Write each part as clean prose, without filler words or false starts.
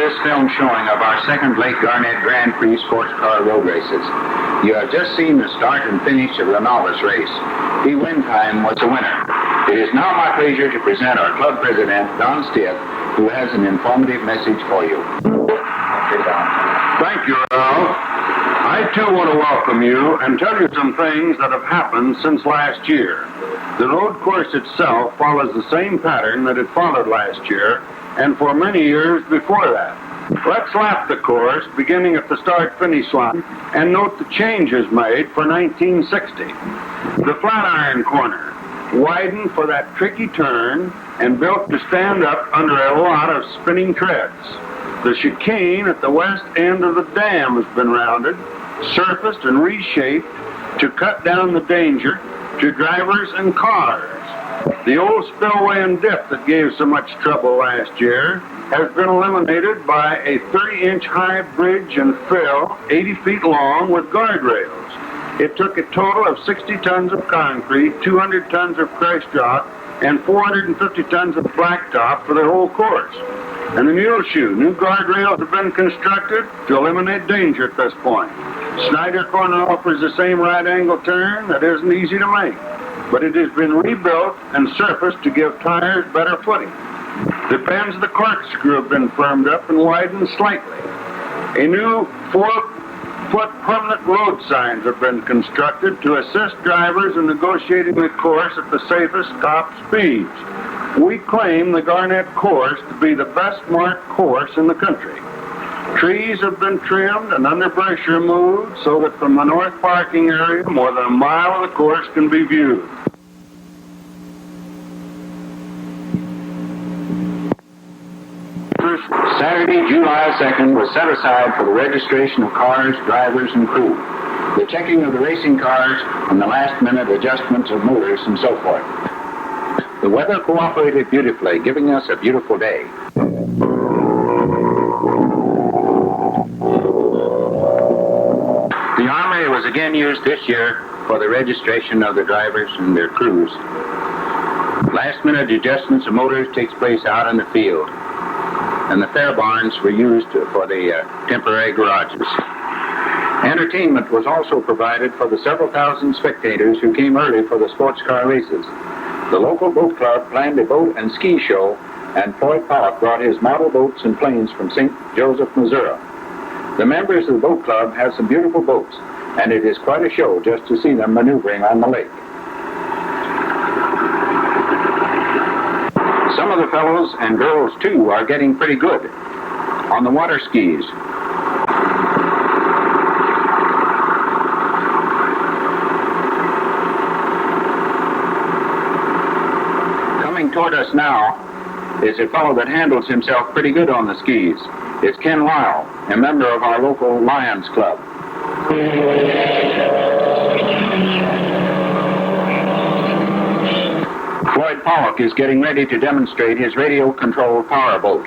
this film showing of our second Lake Garnett Grand Prix sports car road races. You have just seen the start and finish of the novice race. P. Windheim was the winner. It is now my pleasure to present our club president, Don Stiff, who has an informative message for you. Okay, Don. Thank you, Al. I, too, want to welcome you and tell you some things that have happened since last year. The road course itself follows the same pattern that it followed last year and for many years before that. Let's lap the course, beginning at the start-finish line, and note the changes made for 1960. The Flatiron corner, widened for that tricky turn and built to stand up under a lot of spinning treads. The chicane at the west end of the dam has been rounded, surfaced, and reshaped to cut down the danger to drivers and cars. The old spillway and dip that gave so much trouble last year has been eliminated by a 30-inch high bridge and fill, 80 feet long, with guardrails. It took a total of 60 tons of concrete, 200 tons of crushed rock, and 450 tons of blacktop for the whole course. And the mule shoe, new guardrails have been constructed to eliminate danger at this point. Snyder Corner offers the same right-angle turn that isn't easy to make, but it has been rebuilt and surfaced to give tires better footing. The bends of the corkscrew have been firmed up and widened slightly. A new 4-foot permanent road signs have been constructed to assist drivers in negotiating the course at the safest top speeds. We claim the Garnett course to be the best marked course in the country. Trees have been trimmed and underbrush removed so that from the north parking area, more than a mile of the course can be viewed. Saturday, July 2nd, was set aside for the registration of cars, drivers, and crew, the checking of the racing cars, and the last-minute adjustments of motors and so forth. The weather cooperated beautifully, giving us a beautiful day. The Armory was again used this year for the registration of the drivers and their crews. Last-minute adjustments of motors takes place out in the field, and the fair barns were used for the temporary garages. Entertainment was also provided for the several thousand spectators who came early for the sports car races. The local boat club planned a boat and ski show, and Floyd Pollock brought his model boats and planes from St. Joseph, Missouri. The members of the boat club have some beautiful boats, and it is quite a show just to see them maneuvering on the lake. Some of the fellows and girls, too, are getting pretty good on the water skis. Coming toward us now is a fellow that handles himself pretty good on the skis. It's Ken Lyle, a member of our local Lions Club. Floyd Pollock is getting ready to demonstrate his radio-controlled powerboat.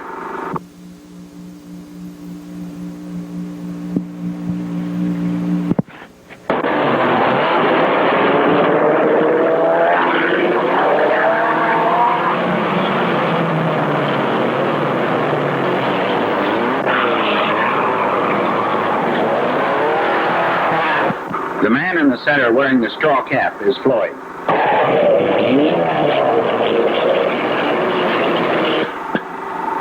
The man in the center wearing the straw cap is Floyd.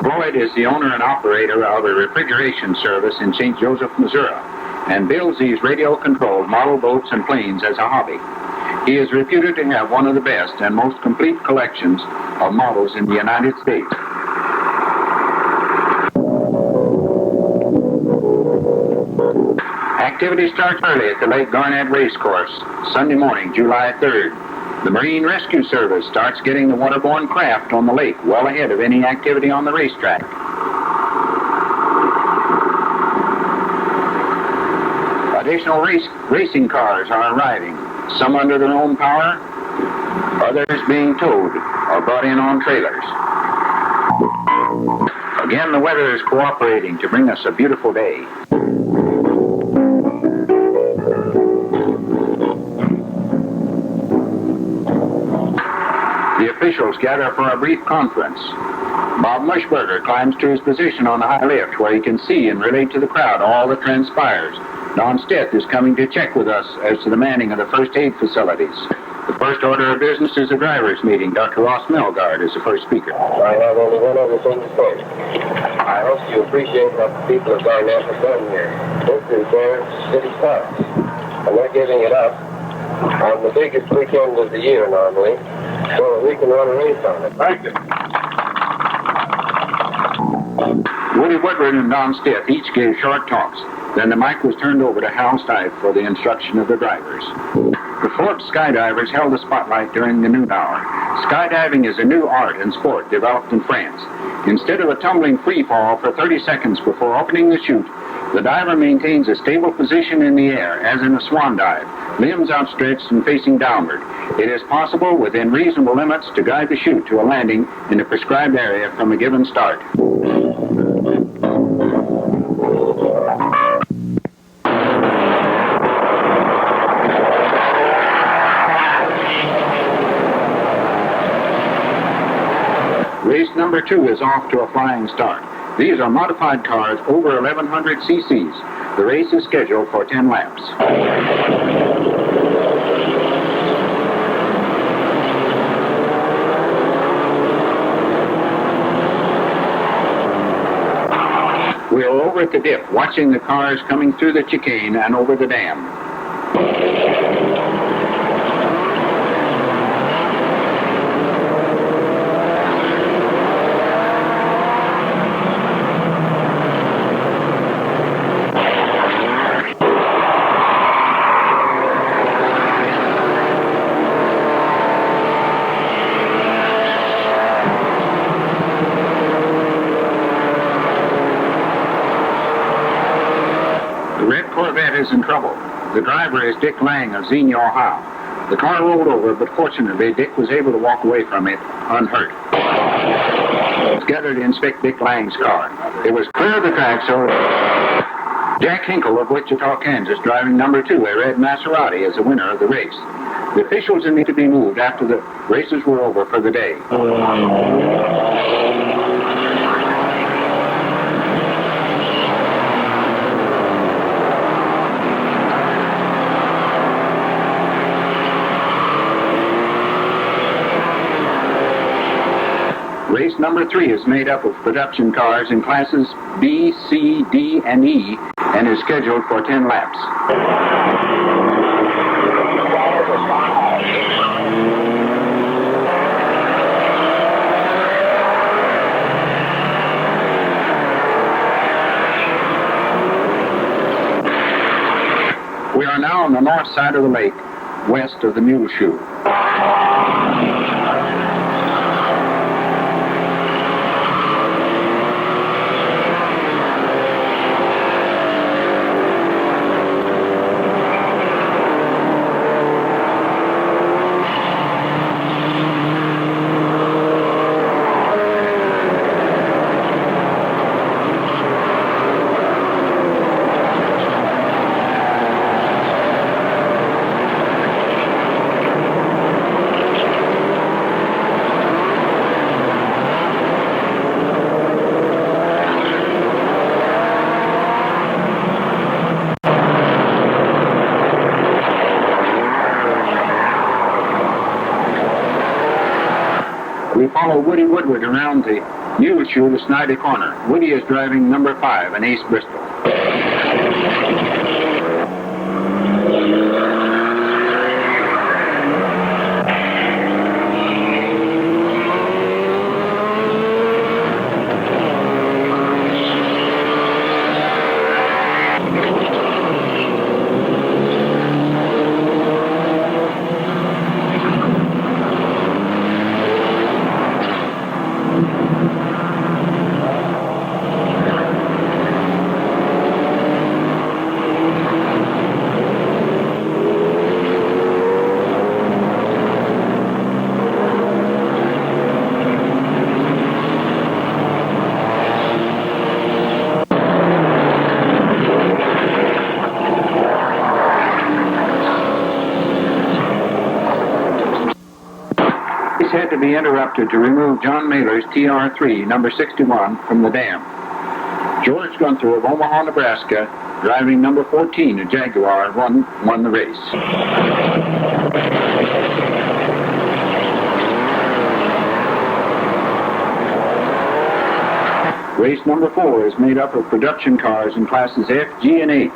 Floyd is the owner and operator of a refrigeration service in St. Joseph, Missouri, and builds these radio-controlled model boats and planes as a hobby. He is reputed to have one of the best and most complete collections of models in the United States. Activity starts early at the Lake Garnett Race Course, Sunday morning, July 3rd. The Marine Rescue Service starts getting the waterborne craft on the lake well ahead of any activity on the racetrack. Additional racing cars are arriving, some under their own power, others being towed or brought in on trailers. Again, the weather is cooperating to bring us a beautiful day. The officials gather for a brief conference. Bob Mushberger climbs to his position on the high lift where he can see and relate to the crowd all that transpires. Don Stith is coming to check with us as to the manning of the first aid facilities. The first order of business is the driver's meeting. Dr. Ross Melgard is the first speaker. I have only one other thing to say. I hope you appreciate what the people of Garnett have done here. This is their city park, and they're giving it up on the biggest weekend of the year normally, so that we can run a race on it. Thank you. Woody Woodward and Don Stith each gave short talks. Then the mic was turned over to Hal Stife for the instruction of the drivers. The Forbes skydivers held the spotlight during the noon hour. Skydiving is a new art and sport developed in France. Instead of a tumbling free fall for 30 seconds before opening the chute, the diver maintains a stable position in the air, as in a swan dive, limbs outstretched and facing downward. It is possible, within reasonable limits, to guide the chute to a landing in a prescribed area from a given start. Race number 2 is off to a flying start. These are modified cars over 1,100 cc's. The race is scheduled for 10 laps. We're over at the dip, watching the cars coming through the chicane and over the dam. Is in trouble. The driver is Dick Lang of Xenia, Ohio. The car rolled over, but fortunately Dick was able to walk away from it unhurt. It's gathered to inspect Dick Lang's car. It was clear of the track, so Jack Hinkle of Wichita, Kansas, driving number 2, a red Maserati, is the winner of the race. The officials need to be moved after the races were over for the day. Race number 3 is made up of production cars in classes B, C, D, and E, and is scheduled for 10 laps. We are now on the north side of the lake, west of the Mule Shoe. We follow Woody Woodward around the Mule Shoe to Snyder Corner. Woody is driving number 5, an Ace Bristol. This had to be interrupted to remove John Mailer's TR3, number 61, from the dam. George Gunther of Omaha, Nebraska, driving number 14, a Jaguar, won the race. Race number 4 is made up of production cars in classes F, G, and H.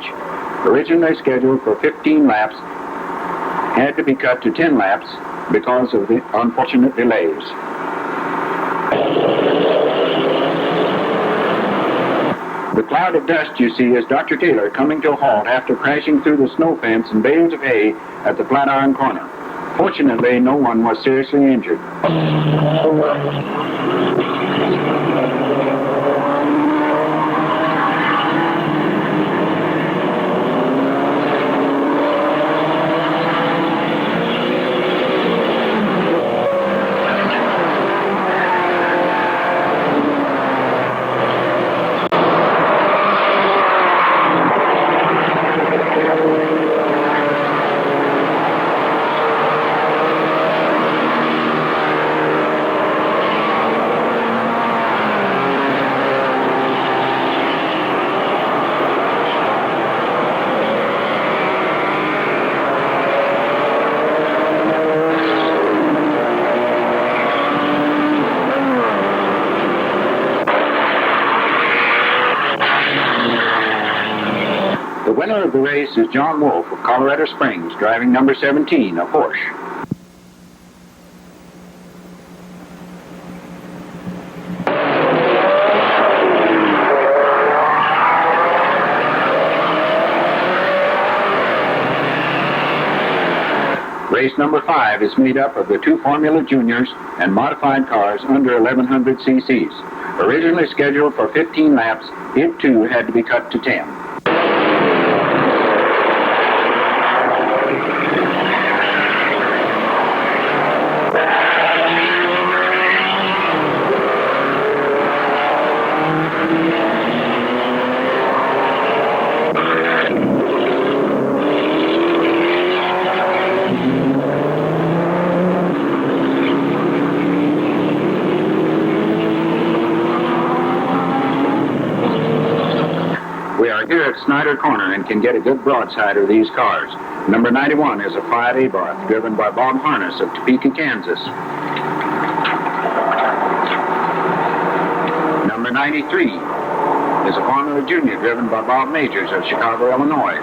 Originally scheduled for 15 laps, had to be cut to 10 laps because of the unfortunate delays. The cloud of dust you see is Dr. Taylor coming to a halt after crashing through the snow fence and bales of hay at the Flatiron Corner. Fortunately, no one was seriously injured. The winner of the race is John Wolf of Colorado Springs, driving number 17, a Porsche. Race number 5 is made up of the 2 Formula Juniors and modified cars under 1100 cc's. Originally scheduled for 15 laps, it too had to be cut to 10. Here at Snyder Corner and can get a good broadside of these cars. Number 91 is a Fiat Abarth, driven by Bob Harness of Topeka, Kansas. Number 93 is a Formula Junior, driven by Bob Majors of Chicago, Illinois.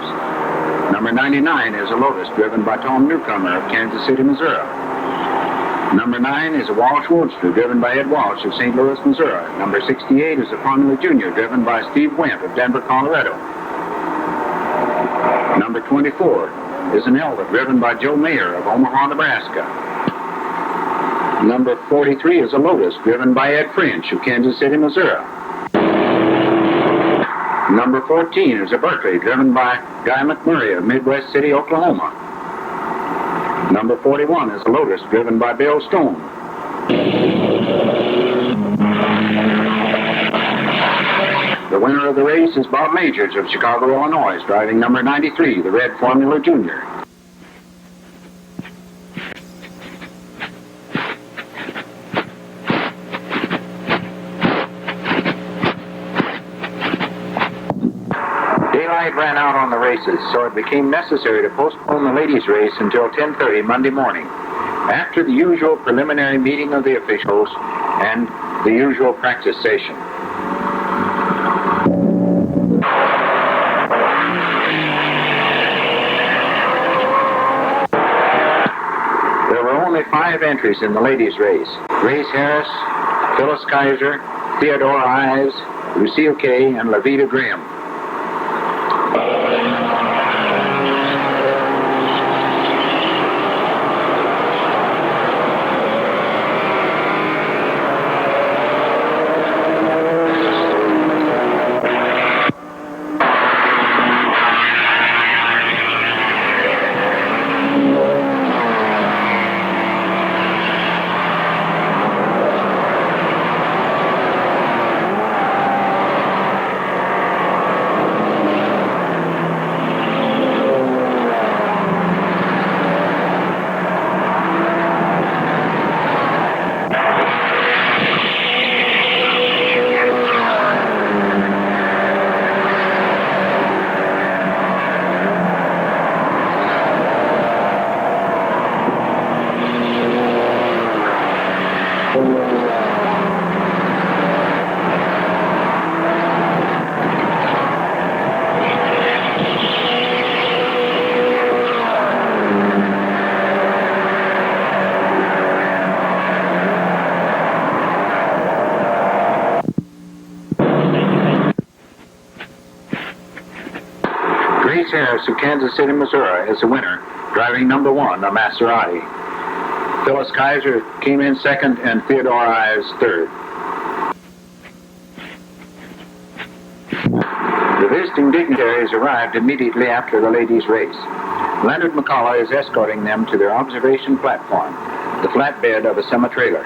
Number 99 is a Lotus, driven by Tom Newcomer of Kansas City, Missouri. Number 9 is a Walsh Roadster, driven by Ed Walsh of St. Louis, Missouri. Number 68 is a Formula Junior, driven by Steve Wendt of Denver, Colorado. Number 24 is an Elva, driven by Joe Mayer of Omaha, Nebraska. Number 43 is a Lotus, driven by Ed French of Kansas City, Missouri. Number 14 is a Berkeley, driven by Guy McMurray of Midwest City, Oklahoma. Number 41 is a Lotus, driven by Bill Stone. The winner of the race is Bob Majors of Chicago, Illinois, driving number 93, the red Formula Junior. Daylight ran out on the races, so it became necessary to postpone the ladies' race until 10:30 Monday morning, after the usual preliminary meeting of the officials and the usual practice session. There were only 5 entries in the ladies' race: Grace Harris, Phyllis Kaiser, Theodore Ives, Lucille Kay, and Levita Grimm. of Kansas City, Missouri, is the winner, driving number 1, a Maserati. Phyllis Kaiser came in second and Theodore Ives third. The visiting dignitaries arrived immediately after the ladies' race. Leonard McCullough is escorting them to their observation platform, the flatbed of a semi-trailer.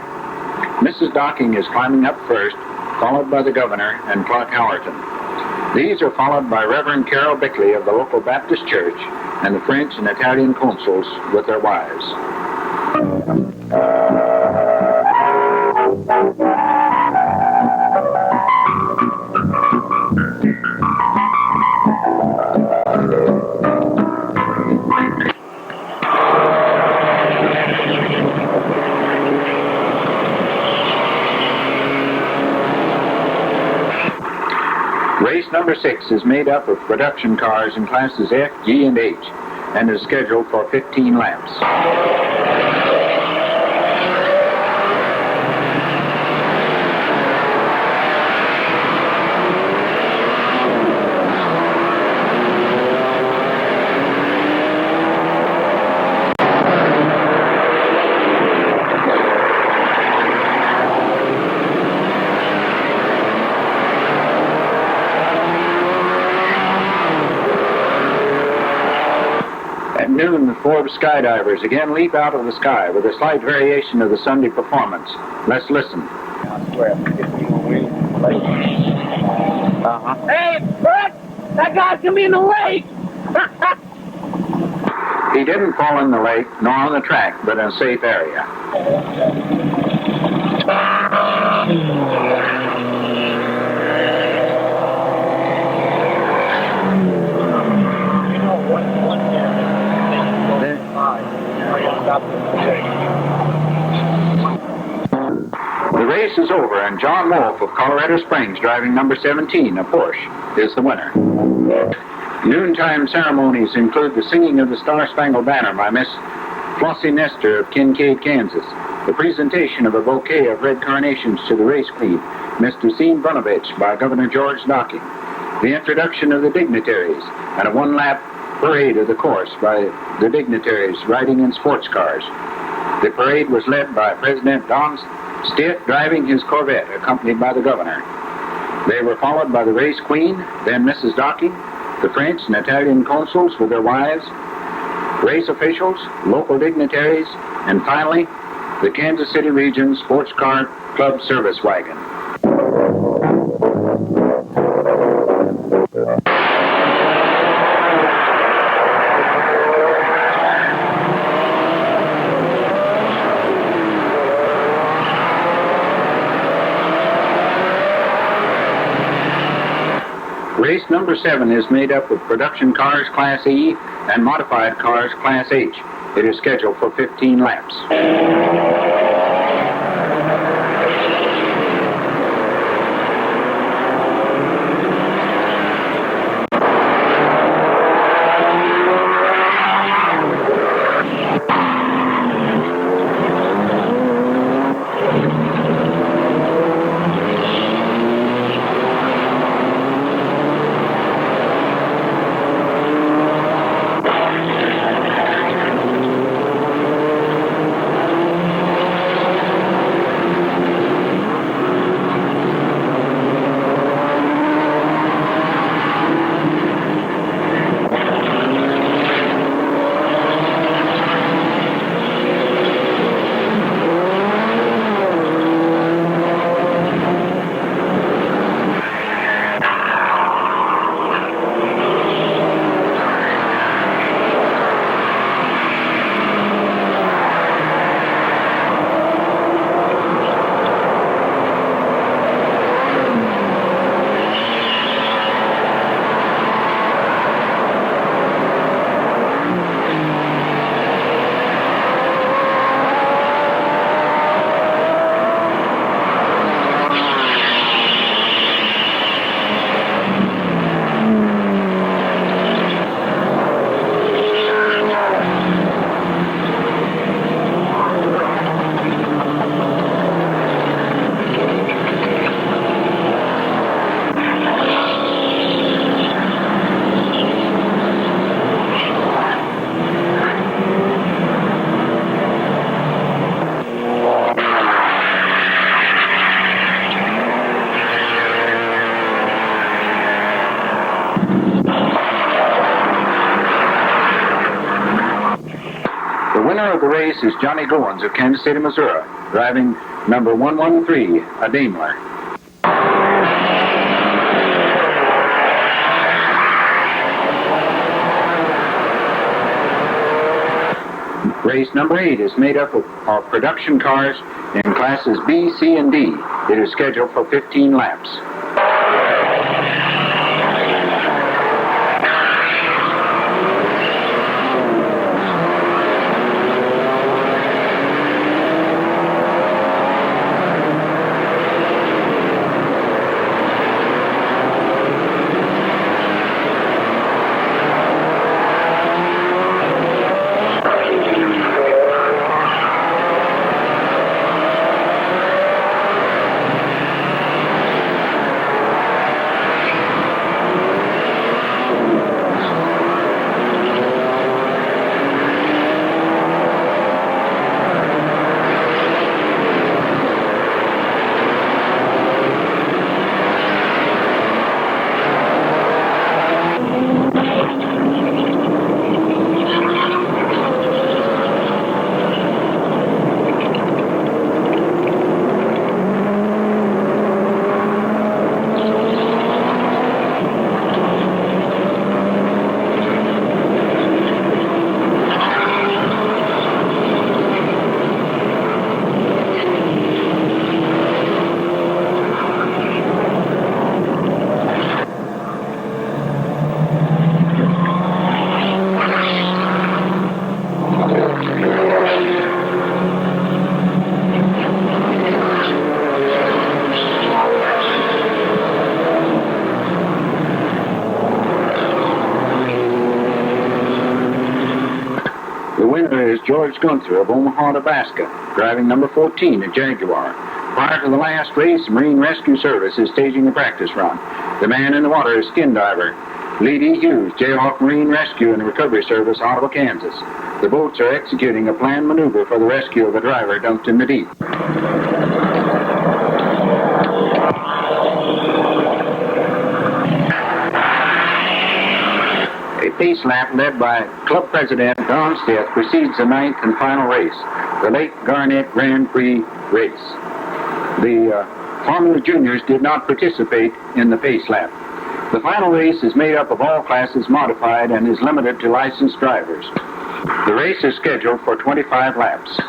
Mrs. Docking is climbing up first, followed by the governor and Clark Howerton. These are followed by Reverend Carol Bickley of the local Baptist church and the French and Italian consuls with their wives. Race number 6 is made up of production cars in classes F, G, and H, and is scheduled for 15 laps. At noon, the Forbes skydivers again leap out of the sky with a slight variation of the Sunday performance. Let's listen. Hey, Bert! That guy's gonna be in the lake! He didn't fall in the lake, nor on the track, but in a safe area. The race is over, and John Wolfe of Colorado Springs, driving number 17, a Porsche, is the winner. Noontime ceremonies include the singing of the Star-Spangled Banner by Miss Flossie Nestor of Kincaid, Kansas, the presentation of a bouquet of red carnations to the race queen, Miss Dusine Brunovich, by Governor George Docking, the introduction of the dignitaries, and a one-lap parade of the course by the dignitaries riding in sports cars. The parade was led by President Don Stitt driving his Corvette, accompanied by the governor. They were followed by the race queen, then Mrs. Docking, the French and Italian consuls with their wives, race officials, local dignitaries, and finally, the Kansas City Region Sports Car Club service wagon. Race number 7 is made up of production cars Class E and modified cars Class H. It is scheduled for 15 laps. race is Johnny Goins of Kansas City, Missouri, driving number 113, a Daimler. Race number 8 is made up of production cars in classes B, C, and D. It is scheduled for 15 laps. George Gunther of Omaha, Nebraska, driving number 14, a Jaguar. Prior to the last race, the Marine Rescue Service is staging a practice run. The man in the water is skin diver Lee D. Hughes, Jayhawk Marine Rescue and Recovery Service, Ottawa, Kansas. The boats are executing a planned maneuver for the rescue of a driver dumped in the deep. A pace lap led by club president Don Stith precedes the 9th and final race, the Lake Garnett Grand Prix race. The Formula Juniors did not participate in the pace lap. The final race is made up of all classes modified and is limited to licensed drivers. The race is scheduled for 25 laps.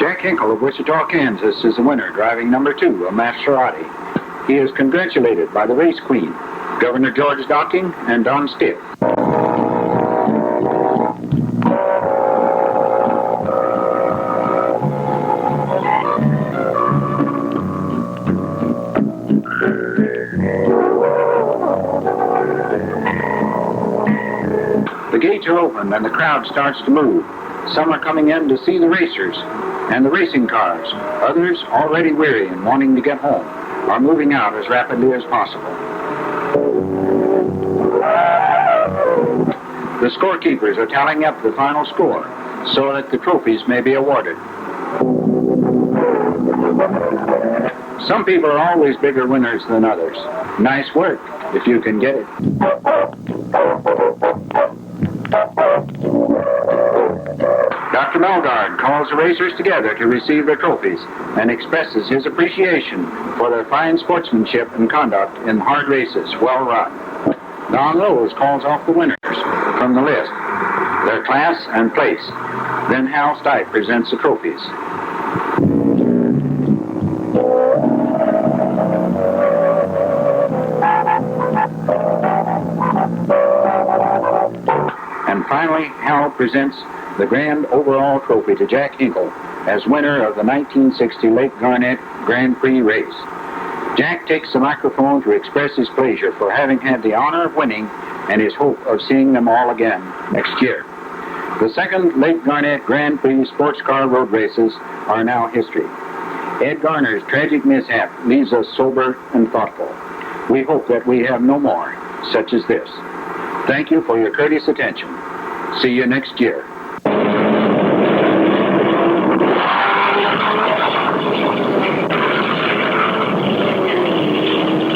Jack Hinkle of Wichita, Kansas is the winner, driving number 2, a Maserati. He is congratulated by the race queen, Governor George Docking and Don Stiff. The gates are open and the crowd starts to move. Some are coming in to see the racers and the racing cars. Others, already weary and wanting to get home, are moving out as rapidly as possible. The scorekeepers are tallying up the final score so that the trophies may be awarded. Some people are always bigger winners than others. Nice work, if you can get it. Dr. Melgard calls the racers together to receive their trophies and expresses his appreciation for their fine sportsmanship and conduct in hard races well run. Don Rose calls off the winners from the list, their class and place. Then Hal Stipe presents the trophies. And finally, Hal presents the grand overall trophy to Jack Hinkle as winner of the 1960 Lake Garnett Grand Prix race. Jack takes the microphone to express his pleasure for having had the honor of winning and his hope of seeing them all again next year. The second Lake Garnett Grand Prix sports car road races are now history. Ed Garner's tragic mishap leaves us sober and thoughtful. We hope that we have no more such as this. Thank you for your courteous attention. See you next year.